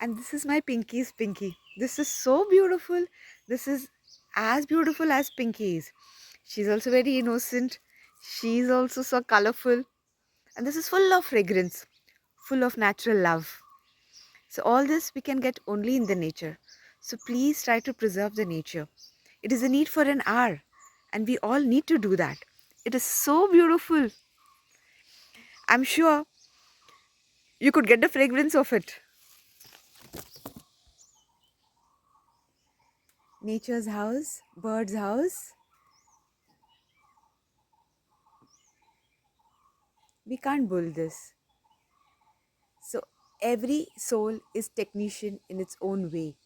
And this is my Pinky's Pinky. This is so beautiful. This is as beautiful as Pinky is. She's also very innocent. She's also so colorful. And this is full of fragrance, full of natural love. So, all this we can get only in the nature. So, please try to preserve the nature. It is a need for an hour, and we all need to do that. It is so beautiful. I'm sure you could get the fragrance of it. Nature's house, bird's house. We can't bull this. So every soul is technician in its own way.